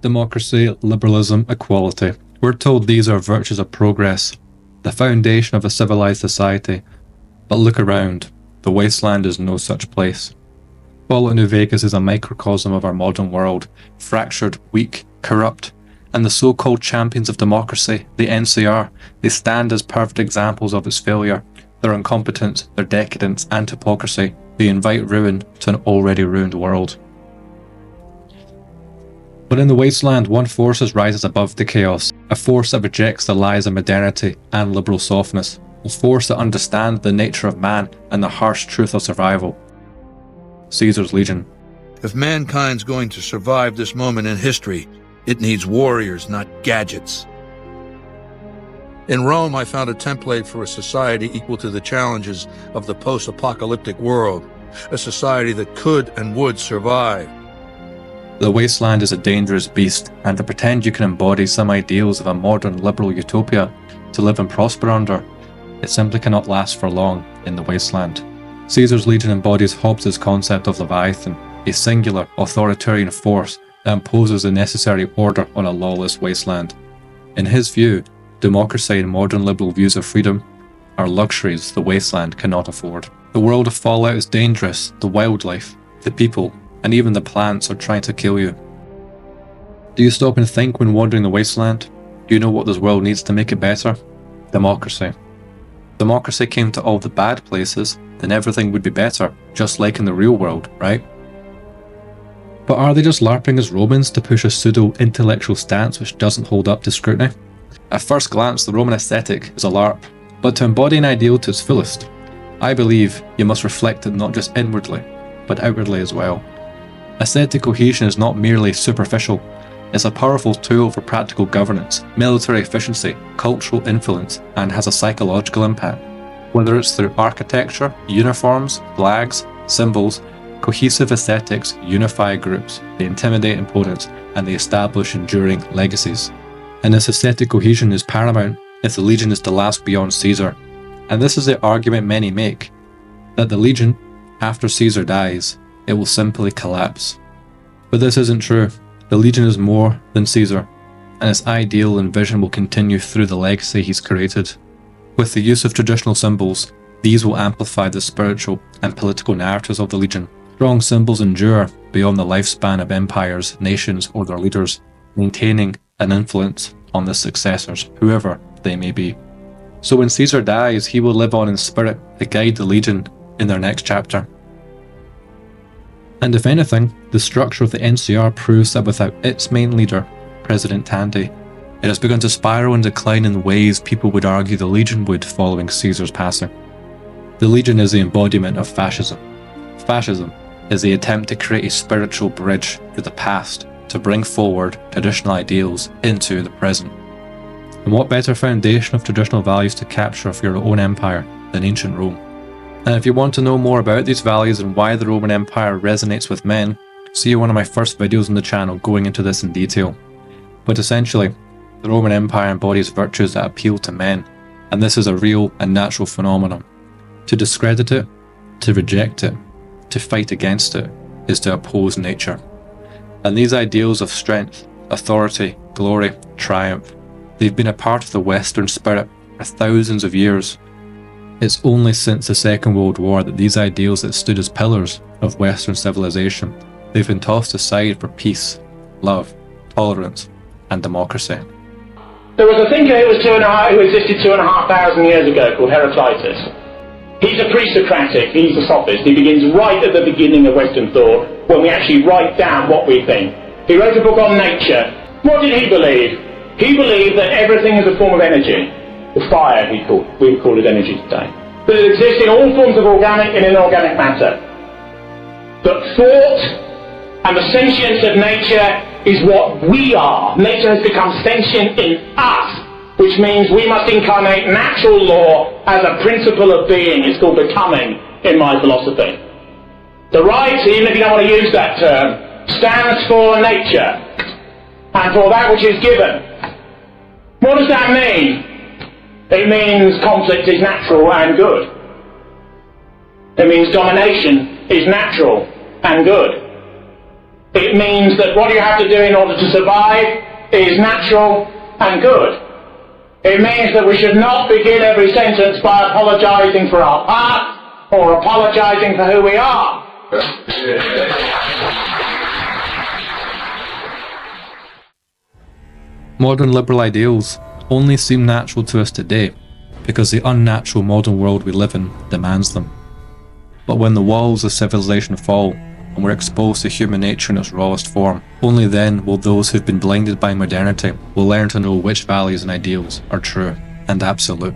democracy, liberalism, equality. We're told these are virtues of progress, the foundation of a civilized society. But look around. The wasteland is no such place. Fallout New Vegas is a microcosm of our modern world, fractured, weak, corrupt, and the so-called champions of democracy, the NCR, they stand as perfect examples of its failure, their incompetence, their decadence and hypocrisy. They invite ruin to an already ruined world. But in the wasteland, one force rises above the chaos, a force that rejects the lies of modernity and liberal softness, a force that understands the nature of man and the harsh truth of survival. Caesar's Legion. If mankind's going to survive this moment in history, it needs warriors, not gadgets. In Rome, I found a template for a society equal to the challenges of the post-apocalyptic world, a society that could and would survive. The wasteland is a dangerous beast, and to pretend you can embody some ideals of a modern liberal utopia to live and prosper under, it simply cannot last for long in the wasteland. Caesar's Legion embodies Hobbes' concept of Leviathan, a singular, authoritarian force that imposes the necessary order on a lawless wasteland. In his view, democracy and modern liberal views of freedom are luxuries the wasteland cannot afford. The world of Fallout is dangerous. The wildlife, the people, and even the plants are trying to kill you. Do you stop and think when wandering the wasteland? Do you know what this world needs to make it better? Democracy. Democracy came to all the bad places, then everything would be better, just like in the real world, right? But are they just LARPing as Romans to push a pseudo-intellectual stance which doesn't hold up to scrutiny? At first glance, the Roman aesthetic is a LARP, but to embody an ideal to its fullest, I believe you must reflect it not just inwardly, but outwardly as well. Aesthetic cohesion is not merely superficial, it's a powerful tool for practical governance, military efficiency, cultural influence, and has a psychological impact. Whether it's through architecture, uniforms, flags, symbols, cohesive aesthetics unify groups, they intimidate opponents, and they establish enduring legacies. And this aesthetic cohesion is paramount if the Legion is to last beyond Caesar. And this is the argument many make, that the Legion, after Caesar dies, it will simply collapse. But this isn't true. The Legion is more than Caesar, and its ideal and vision will continue through the legacy he's created. With the use of traditional symbols, these will amplify the spiritual and political narratives of the Legion. Strong symbols endure beyond the lifespan of empires, nations, or their leaders, maintaining an influence on the successors, whoever they may be. So when Caesar dies, he will live on in spirit to guide the Legion in their next chapter. And if anything, the structure of the NCR proves that without its main leader, President Tandy, it has begun to spiral and decline in ways people would argue the Legion would following Caesar's passing. The Legion is the embodiment of fascism. Fascism is the attempt to create a spiritual bridge to the past to bring forward traditional ideals into the present. And what better foundation of traditional values to capture for your own empire than ancient Rome? And if you want to know more about these values and why the Roman Empire resonates with men, see one of my first videos on the channel going into this in detail. But essentially, the Roman Empire embodies virtues that appeal to men, and this is a real and natural phenomenon. To discredit it, to reject it, to fight against it, is to oppose nature. And these ideals of strength, authority, glory, triumph, they've been a part of the Western spirit for thousands of years. It's only since the Second World War that these ideals that stood as pillars of Western civilization, they've been tossed aside for peace, love, tolerance, and democracy. There was a thinker who existed 2,500 years ago called Heraclitus. He's a pre-Socratic, he's a sophist. He begins right at the beginning of Western thought, when we actually write down what we think. He wrote a book on nature. What did he believe? He believed that everything is a form of energy. The fire, we would call it energy today. That it exists in all forms of organic and inorganic matter. That thought and the sentience of nature is what we are. Nature has become sentient in us, which means we must incarnate natural law as a principle of being. It's called becoming in my philosophy. The right, even if you don't want to use that term, stands for nature and for that which is given. What does that mean? It means conflict is natural and good. It means domination is natural and good. It means that what you have to do in order to survive is natural and good. It means that we should not begin every sentence by apologising for our past or apologising for who we are. Modern liberal ideals only seem natural to us today because the unnatural modern world we live in demands them. But when the walls of civilization fall and we're exposed to human nature in its rawest form, only then will those who've been blinded by modernity will learn to know which values and ideals are true and absolute.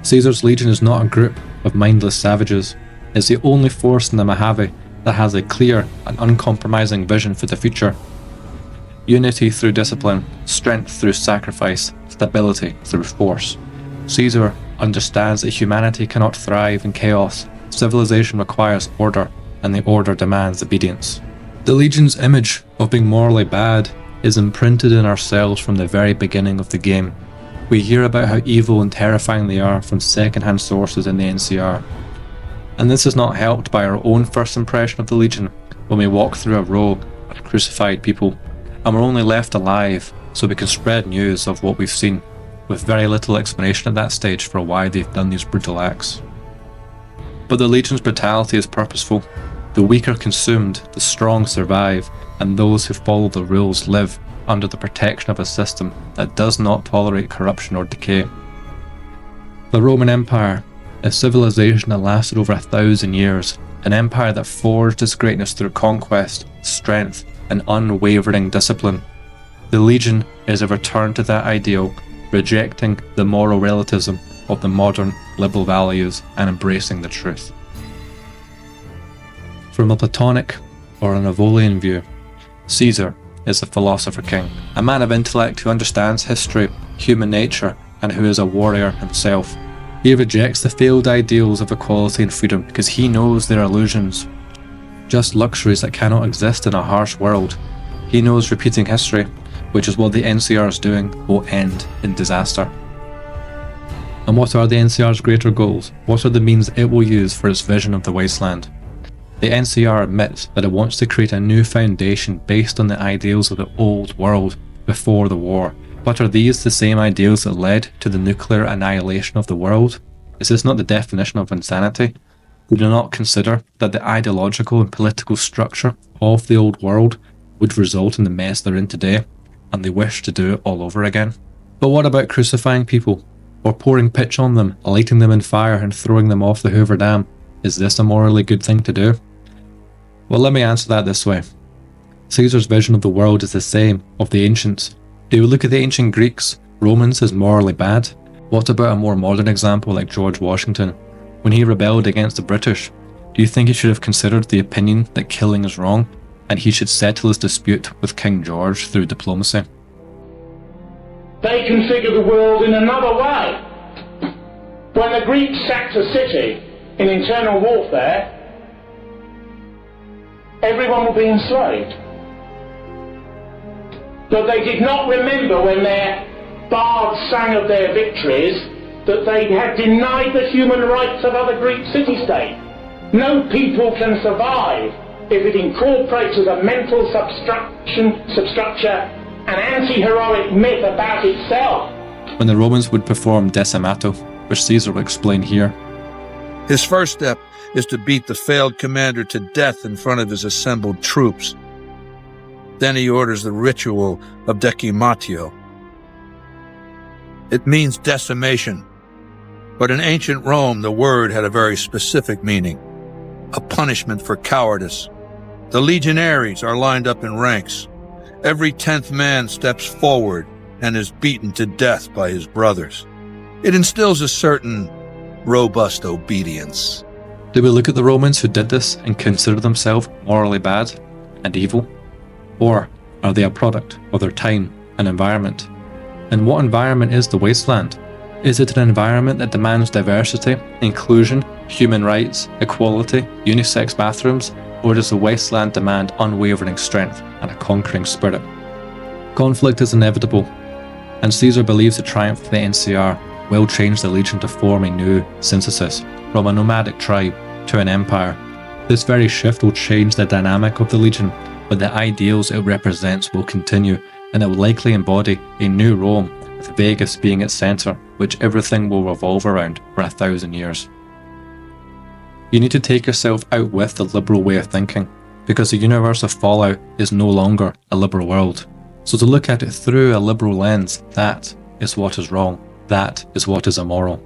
Caesar's legion is not a group of mindless savages. It's the only force in the Mojave that has a clear and uncompromising vision for the future. Unity through discipline, strength through sacrifice, stability through force. Caesar understands that humanity cannot thrive in chaos. Civilization requires order, and the order demands obedience. The Legion's image of being morally bad is imprinted in ourselves from the very beginning of the game. We hear about how evil and terrifying they are from second-hand sources in the NCR. And this is not helped by our own first impression of the Legion when we walk through a row of crucified people, and we're only left alive so we can spread news of what we've seen, with very little explanation at that stage for why they've done these brutal acts. But the Legion's brutality is purposeful. The weak are consumed, the strong survive, and those who follow the rules live under the protection of a system that does not tolerate corruption or decay. The Roman Empire, a civilization that lasted over 1,000 years, an empire that forged its greatness through conquest, strength, and unwavering discipline. The Legion is a return to that ideal, rejecting the moral relativism of the modern liberal values and embracing the truth. From a Platonic or an Avolian view, Caesar is a philosopher king, a man of intellect who understands history, human nature, and who is a warrior himself. He rejects the failed ideals of equality and freedom because he knows they're illusions, just luxuries that cannot exist in a harsh world. He knows repeating history, which is what the NCR is doing, will end in disaster. And what are the NCR's greater goals? What are the means it will use for its vision of the wasteland? The NCR admits that it wants to create a new foundation based on the ideals of the old world before the war. But are these the same ideals that led to the nuclear annihilation of the world? Is this not the definition of insanity? They do not consider that the ideological and political structure of the old world would result in the mess they're in today, and they wish to do it all over again. But what about crucifying people, or pouring pitch on them, lighting them in fire and throwing them off the Hoover Dam? Is this a morally good thing to do? Well, let me answer that this way. Caesar's vision of the world is the same of the ancients. Do we look at the ancient Greeks, Romans as morally bad? What about a more modern example like George Washington? When he rebelled against the British, do you think he should have considered the opinion that killing is wrong, and he should settle his dispute with King George through diplomacy? They configure the world in another way. When the Greeks sacked a city in internal warfare, everyone will be enslaved. But they did not remember when their bards sang of their victories that they had denied the human rights of other Greek city-states. No people can survive if it incorporates as a mental substructure an anti-heroic myth about itself. When the Romans would perform decimato, which Caesar will explain here, His first step is to beat the failed commander to death in front of his assembled troops. Then he orders the ritual of decimatio. It means decimation, but in ancient Rome the word had a very specific meaning, a punishment for cowardice. The legionaries are lined up in ranks. Every 10th man steps forward and is beaten to death by his brothers. It instills a certain robust obedience. do we look at the Romans who did this and consider themselves morally bad and evil? Or are they a product of their time and environment? And what environment is the wasteland? Is it an environment that demands diversity, inclusion, human rights, equality, unisex bathrooms, or does the wasteland demand unwavering strength and a conquering spirit? Conflict is inevitable, and Caesar believes the triumph of the NCR will change the Legion to form a new synthesis, from a nomadic tribe to an empire. This very shift will change the dynamic of the Legion, but the ideals it represents will continue, and it will likely embody a new Rome, with Vegas being its centre, which everything will revolve around for 1,000 years. You need to take yourself out with the liberal way of thinking, because the universe of Fallout is no longer a liberal world. So to look at it through a liberal lens, that is what is wrong. That is what is immoral.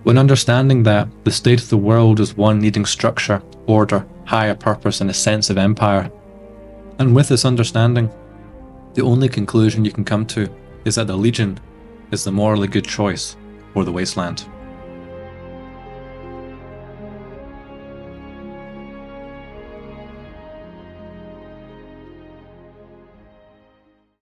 When understanding that the state of the world is one needing structure, order, higher purpose, and a sense of empire, and with this understanding, the only conclusion you can come to is that the Legion is the morally good choice for the Wasteland.